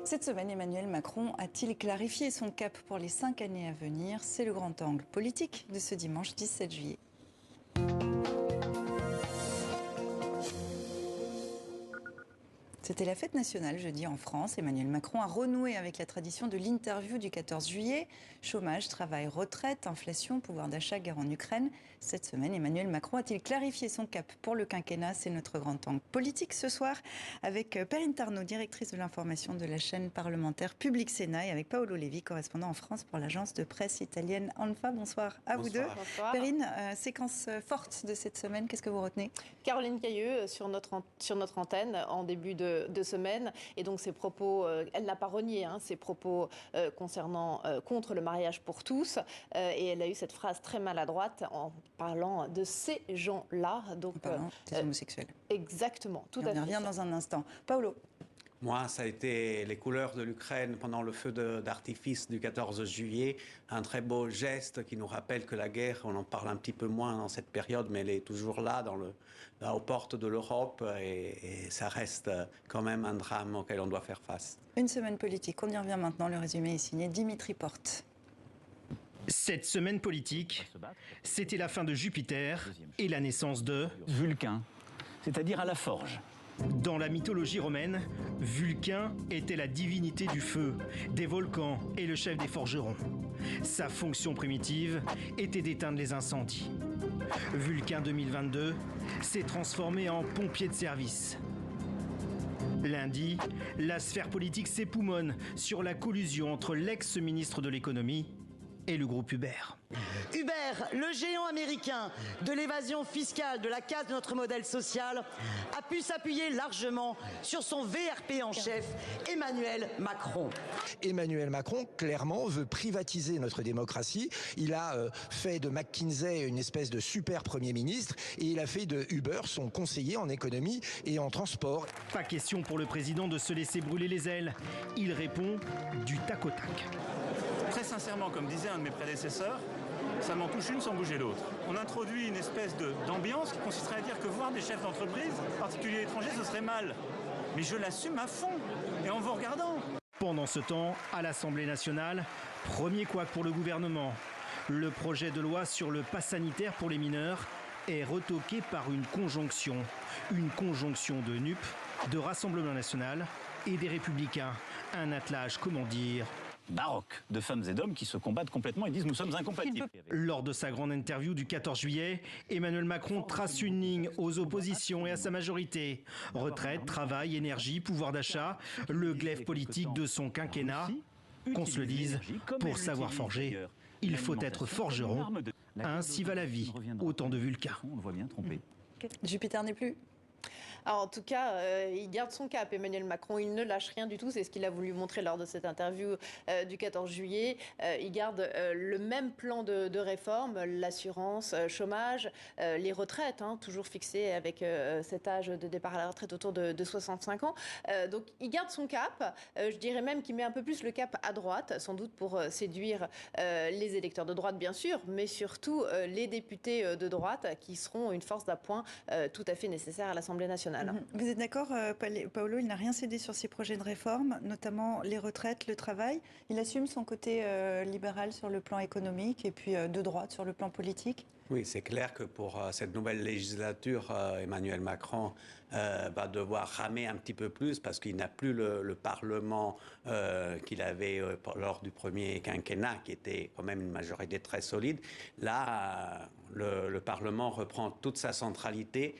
Cette semaine, Emmanuel Macron a-t-il clarifié son cap pour les 5 années à venir? C'est le grand angle politique de ce dimanche 17 juillet. C'était la fête nationale jeudi en France. Emmanuel Macron a renoué avec la tradition de l'interview du 14 juillet. Chômage, travail, retraite, inflation, pouvoir d'achat, guerre en Ukraine. Cette semaine, Emmanuel Macron a-t-il clarifié son cap pour le quinquennat? C'est notre grand angle politique ce soir avec Perrine Tarnaud, directrice de l'information de la chaîne parlementaire Public Sénat, et avec Paolo Levi, correspondant en France pour l'agence de presse italienne ANFA. Bonsoir à vous deux. Bonsoir. Perrine, séquence forte de cette semaine, qu'est-ce que vous retenez? Caroline Cailleux sur notre antenne en début de semaine, et donc ses propos, elle n'a pas renié ses propos concernant contre le mariage pour tous, et elle a eu cette phrase très maladroite en parlant de ces gens-là, donc des homosexuels. Exactement, tout à fait. On y revient dans un instant. Paolo. Moi, ça a été les couleurs de l'Ukraine pendant le feu d'artifice du 14 juillet. Un très beau geste qui nous rappelle que la guerre, on en parle un petit peu moins dans cette période, mais elle est toujours là, aux portes de l'Europe. Et ça reste quand même un drame auquel on doit faire face. Une semaine politique, on y revient maintenant. Le résumé est signé Dimitri Porte. Cette semaine politique, c'était la fin de Jupiter et la naissance de Vulcain, c'est-à-dire à la forge. Dans la mythologie romaine, Vulcain était la divinité du feu, des volcans et le chef des forgerons. Sa fonction primitive était d'éteindre les incendies. Vulcain 2022 s'est transformé en pompier de service. Lundi, la sphère politique s'époumonne sur la collusion entre l'ex-ministre de l'économie et le groupe Uber. Uber, le géant américain de l'évasion fiscale, de la casse de notre modèle social, a pu s'appuyer largement sur son VRP en chef, Emmanuel Macron. Emmanuel Macron, clairement, veut privatiser notre démocratie. Il a fait de McKinsey une espèce de super Premier ministre et il a fait de Uber son conseiller en économie et en transport. Pas question pour le président de se laisser brûler les ailes. Il répond du tac au tac. Très sincèrement, comme disait un de mes prédécesseurs, ça m'en touche une sans bouger l'autre. On introduit une espèce d'ambiance qui consisterait à dire que voir des chefs d'entreprise, en particulier étrangers, ce serait mal. Mais je l'assume à fond, et en vous regardant. Pendant ce temps, à l'Assemblée nationale, premier couac pour le gouvernement. Le projet de loi sur le pass sanitaire pour les mineurs est retoqué par une conjonction. Une conjonction de NUP, de Rassemblement national et des Républicains. Un attelage, comment dire, baroque de femmes et d'hommes qui se combattent complètement et disent nous sommes incompatibles. Lors de sa grande interview du 14 juillet, Emmanuel Macron trace une ligne aux oppositions et à sa majorité. Retraite, travail, énergie, pouvoir d'achat, le glaive politique de son quinquennat. Qu'on se le dise, pour savoir forger, il faut être forgeron. Ainsi va la vie, autant de Vulcain. On le voit bien trompé. Jupiter n'est plus. Alors, en tout cas, il garde son cap, Emmanuel Macron. Il ne lâche rien du tout. C'est ce qu'il a voulu montrer lors de cette interview du 14 juillet. Il garde le même plan de réforme, l'assurance chômage, les retraites, toujours fixées avec cet âge de départ à la retraite autour de 65 ans. Donc, il garde son cap. Je dirais même qu'il met un peu plus le cap à droite, sans doute pour séduire les électeurs de droite, bien sûr, mais surtout les députés de droite qui seront une force d'appoint tout à fait nécessaire à l'Assemblée nationale. Vous êtes d'accord, Paolo, il n'a rien cédé sur ses projets de réforme, notamment les retraites, le travail. Il assume son côté libéral sur le plan économique et puis de droite sur le plan politique. Oui, c'est clair que pour cette nouvelle législature, Emmanuel Macron va devoir ramer un petit peu plus parce qu'il n'a plus le Parlement qu'il avait lors du premier quinquennat, qui était quand même une majorité très solide. Là, le Parlement reprend toute sa centralité.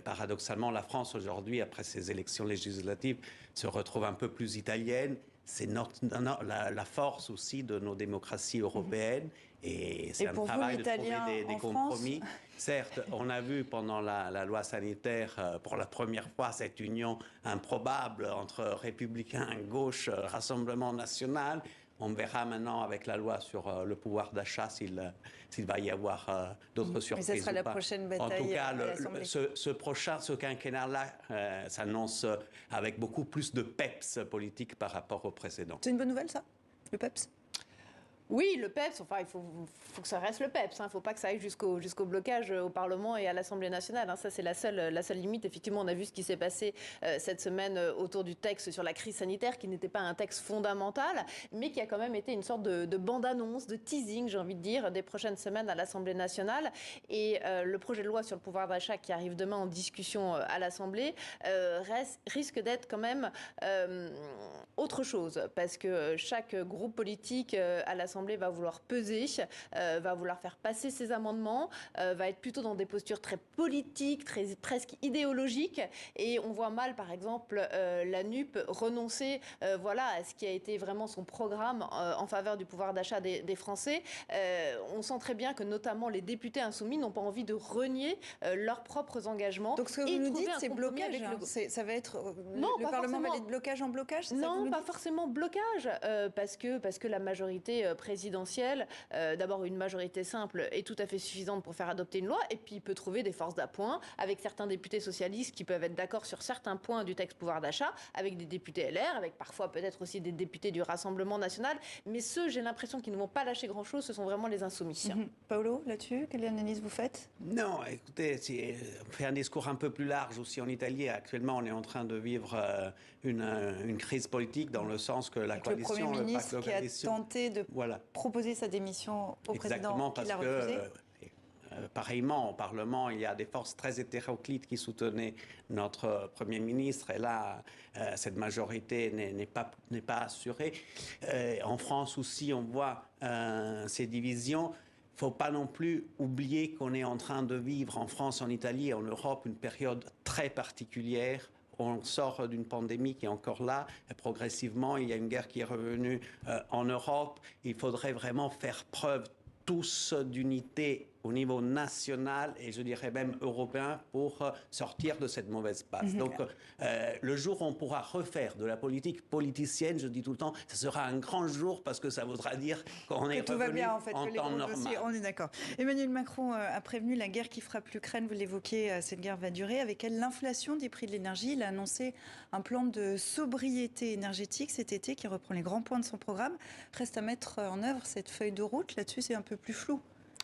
Paradoxalement, la France aujourd'hui, après ces élections législatives, se retrouve un peu plus italienne. C'est la force aussi de nos démocraties européennes. Et c'est un travail de trouver des compromis. Certes, on a vu pendant la loi sanitaire, pour la première fois, cette union improbable entre républicains, gauche, Rassemblement national. On verra maintenant avec la loi sur le pouvoir d'achat s'il va y avoir d'autres surprises. Mais ça sera la prochaine bataille. En tout cas, à l'Assemblée. ce quinquennat-là s'annonce avec beaucoup plus de peps politique par rapport au précédent. C'est une bonne nouvelle, ça, le peps? Oui, le PEPS, enfin, il faut que ça reste le PEPS. Il ne faut pas que ça aille jusqu'au blocage au Parlement et à l'Assemblée nationale. Ça, c'est la seule limite. Effectivement, on a vu ce qui s'est passé cette semaine autour du texte sur la crise sanitaire, qui n'était pas un texte fondamental, mais qui a quand même été une sorte de bande-annonce, de teasing, j'ai envie de dire, des prochaines semaines à l'Assemblée nationale. Et le projet de loi sur le pouvoir d'achat qui arrive demain en discussion à l'Assemblée risque d'être quand même autre chose, parce que chaque groupe politique à l'Assemblée va vouloir peser, va vouloir faire passer ses amendements, va être plutôt dans des postures très politiques, presque idéologiques. Et on voit mal, par exemple, la NUP renoncer à ce qui a été vraiment son programme en faveur du pouvoir d'achat des Français. On sent très bien que notamment les députés insoumis n'ont pas envie de renier leurs propres engagements. Donc ce que vous nous dites, c'est blocage. Ça va être le Parlement va aller de blocage en blocage. Non, pas forcément blocage, parce que la majorité présidentielle, d'abord une majorité simple est tout à fait suffisante pour faire adopter une loi, et puis il peut trouver des forces d'appoint avec certains députés socialistes qui peuvent être d'accord sur certains points du texte pouvoir d'achat, avec des députés LR, avec parfois peut-être aussi des députés du Rassemblement national, mais ceux, j'ai l'impression, qui ne vont pas lâcher grand-chose, ce sont vraiment les insoumis. Paolo, là-dessus, quelle analyse vous faites? Non, écoutez, on fait un discours un peu plus large aussi en Italie. Actuellement, on est en train de vivre une crise politique dans le sens que la coalition... Le Premier ministre qui a tenté de proposer sa démission au président, qui l'a refusé. Pareillement, au Parlement, il y a des forces très hétéroclites qui soutenaient notre Premier ministre. Et là, cette majorité n'est pas assurée. En France aussi, on voit ces divisions. Il ne faut pas non plus oublier qu'on est en train de vivre en France, en Italie et en Europe une période très particulière. On sort d'une pandémie qui est encore là. Et progressivement, il y a une guerre qui est revenue en Europe. Il faudrait vraiment faire preuve tous d'unité au niveau national et je dirais même européen pour sortir de cette mauvaise passe. Donc le jour où on pourra refaire de la politique politicienne, je dis tout le temps, ce sera un grand jour parce que ça voudra dire qu'on est revenu en temps normal. On est d'accord. Emmanuel Macron a prévenu la guerre qui frappe l'Ukraine, vous l'évoquez, cette guerre va durer. Avec elle, l'inflation des prix de l'énergie. Il a annoncé un plan de sobriété énergétique cet été qui reprend les grands points de son programme. Reste à mettre en œuvre cette feuille de route. Là-dessus, c'est un peu plus flou.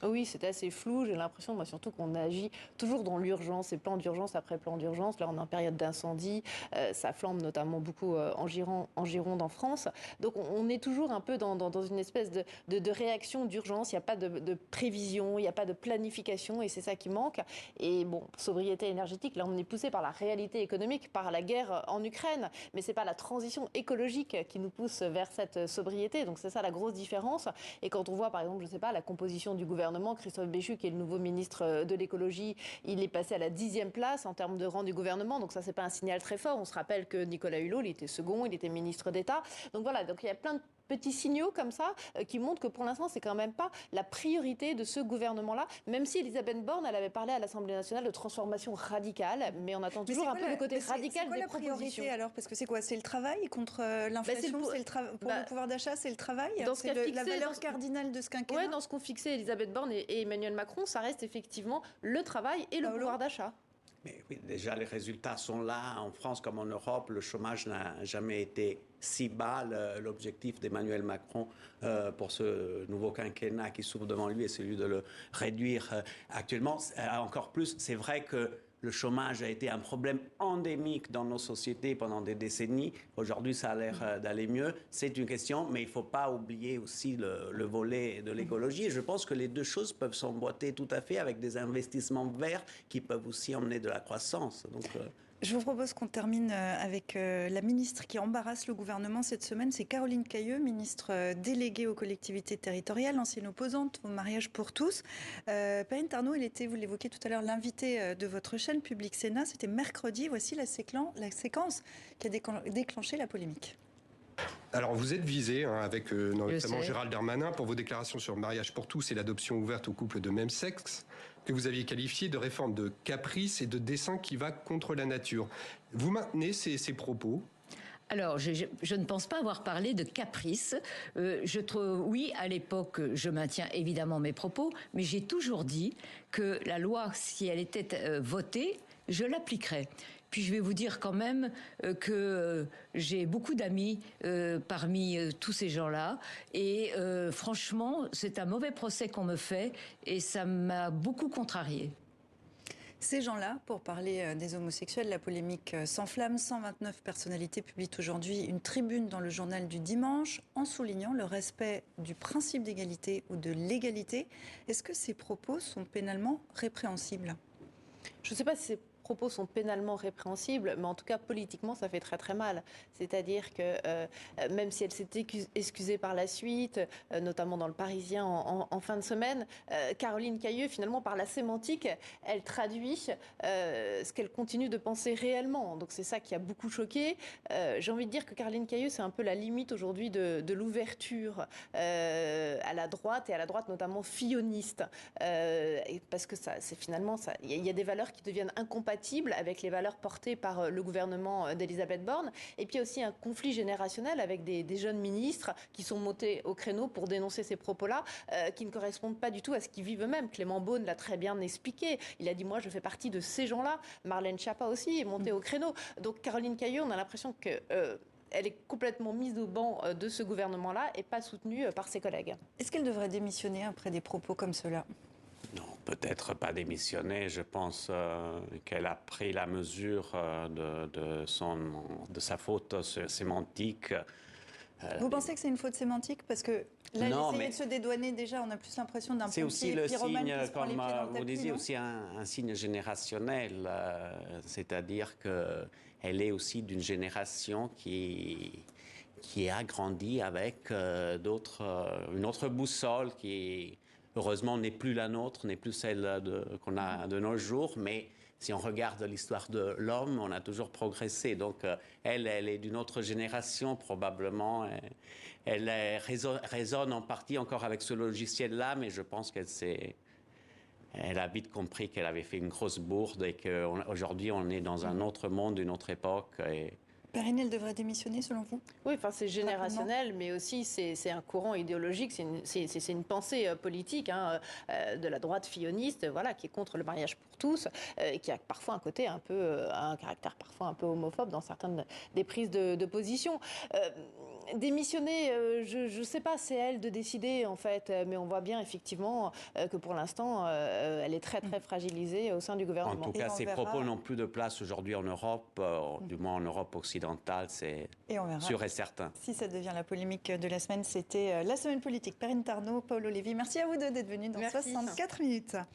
Oui, c'est assez flou. J'ai l'impression, moi, surtout qu'on agit toujours dans l'urgence, et plan d'urgence après plan d'urgence. Là, on est en période d'incendie. Ça flambe notamment beaucoup en Gironde, en France. Donc, on est toujours un peu dans une espèce de réaction d'urgence. Il n'y a pas de prévision, il n'y a pas de planification, et c'est ça qui manque. Et bon, sobriété énergétique, là, on est poussé par la réalité économique, par la guerre en Ukraine. Mais ce n'est pas la transition écologique qui nous pousse vers cette sobriété. Donc, c'est ça la grosse différence. Et quand on voit, par exemple, je ne sais pas, la composition du gouvernement, Christophe Béchu, qui est le nouveau ministre de l'écologie, il est passé à la 10e place en termes de rang du gouvernement. Donc ça, c'est pas un signal très fort. On se rappelle que Nicolas Hulot, il était second, il était ministre d'État. Donc voilà, donc il y a plein de petits signaux comme ça qui montrent que pour l'instant, c'est quand même pas la priorité de ce gouvernement-là, même si Elisabeth Borne, elle avait parlé à l'Assemblée nationale de transformation radicale, mais on attend toujours un peu le côté radical des propositions. C'est quoi la priorité alors? Parce que c'est quoi? C'est le travail contre l'inflation? Pour le pouvoir d'achat, c'est le travail? C'est la valeur cardinale de ce quinquennat? Oui, dans ce qu'ont fixé Elisabeth Borne et Emmanuel Macron, ça reste effectivement le travail et le pouvoir d'achat. Mais oui, déjà, les résultats sont là. En France comme en Europe, le chômage n'a jamais été si bas. L'objectif d'Emmanuel Macron pour ce nouveau quinquennat qui s'ouvre devant lui est celui de le réduire actuellement. Encore plus, c'est vrai que le chômage a été un problème endémique dans nos sociétés pendant des décennies. Aujourd'hui, ça a l'air d'aller mieux. C'est une question, mais il ne faut pas oublier aussi le volet de l'écologie. Et je pense que les deux choses peuvent s'emboîter tout à fait avec des investissements verts qui peuvent aussi emmener de la croissance. Donc, je vous propose qu'on termine avec la ministre qui embarrasse le gouvernement cette semaine. C'est Caroline Cayeux, ministre déléguée aux collectivités territoriales, ancienne opposante au mariage pour tous. Perrine Tarnaud, il était, vous l'évoquiez tout à l'heure, l'invité de votre chaîne Public Sénat. C'était mercredi. Voici la séquence qui a déclenché la polémique. Alors vous êtes visé avec notamment Gérald Darmanin pour vos déclarations sur le mariage pour tous et l'adoption ouverte aux couples de même sexe, que vous aviez qualifié de réforme de caprice et de dessein qui va contre la nature. Vous maintenez ces propos ? Alors, je ne pense pas avoir parlé de caprice. Oui, à l'époque, je maintiens évidemment mes propos, mais j'ai toujours dit que la loi, si elle était votée, je l'appliquerais. Puis je vais vous dire quand même que j'ai beaucoup d'amis parmi tous ces gens-là. Et franchement, c'est un mauvais procès qu'on me fait et ça m'a beaucoup contrariée. Ces gens-là, pour parler des homosexuels, la polémique s'enflamme. 129 personnalités publient aujourd'hui une tribune dans le journal du dimanche en soulignant le respect du principe d'égalité ou de l'égalité. Est-ce que ces propos sont pénalement répréhensibles ? Je ne sais pas si ces propos sont pénalement répréhensibles, mais en tout cas politiquement ça fait très très mal. C'est-à-dire que même si elle s'est excusée par la suite, notamment dans le Parisien en fin de semaine, Caroline Cayeux finalement par la sémantique, elle traduit ce qu'elle continue de penser réellement. Donc c'est ça qui a beaucoup choqué. J'ai envie de dire que Caroline Cayeux c'est un peu la limite aujourd'hui de l'ouverture à la droite et à la droite notamment filloniste, parce que ça c'est finalement ça. Il y a des valeurs qui deviennent incompatibles avec les valeurs portées par le gouvernement d'Elisabeth Borne. Et puis il y a aussi un conflit générationnel avec des jeunes ministres qui sont montés au créneau pour dénoncer ces propos-là, qui ne correspondent pas du tout à ce qu'ils vivent eux-mêmes. Clément Beaune l'a très bien expliqué. Il a dit, moi, je fais partie de ces gens-là. Marlène Schiappa aussi est montée au créneau. Donc Caroline Cayeux, on a l'impression que... elle est complètement mise au banc de ce gouvernement-là et pas soutenue par ses collègues. Est-ce qu'elle devrait démissionner après des propos comme ceux-là ? Non, peut-être pas démissionner. Je pense qu'elle a pris la mesure de sa faute sémantique. Vous pensez que c'est une faute sémantique ? Parce que là, elle essayait de se dédouaner déjà, on a plus l'impression d'un pompier aussi le pyromane signe, qui se prend les pieds dans le vous tapis, disiez, non ? aussi un signe générationnel. C'est-à-dire qu'elle est aussi d'une génération qui a grandi avec une autre boussole qui heureusement n'est plus la nôtre, n'est plus celle qu'on a de nos jours, mais si on regarde l'histoire de l'homme, on a toujours progressé. Donc elle est d'une autre génération probablement. Elle résonne en partie encore avec ce logiciel-là, mais je pense elle a vite compris qu'elle avait fait une grosse bourde et qu'aujourd'hui on est dans un autre monde, une autre époque. Perrine, elle devrait démissionner selon vous ? Oui, enfin c'est générationnel, mais aussi c'est un courant idéologique, c'est une pensée politique de la droite filloniste, voilà, qui est contre le mariage pour tous, et qui a parfois un caractère parfois un peu homophobe dans certaines des prises de position. Démissionner, je ne sais pas, c'est elle de décider en fait, mais on voit bien effectivement que pour l'instant, elle est très très fragilisée au sein du gouvernement. En tout cas, ces propos n'ont plus de place aujourd'hui en Europe, du moins en Europe occidentale, c'est sûr et certain. Si ça devient la polémique de la semaine, c'était la semaine politique. Perrine Tarnaud, Paolo Lévy, merci à vous deux d'être venus dans 64 minutes.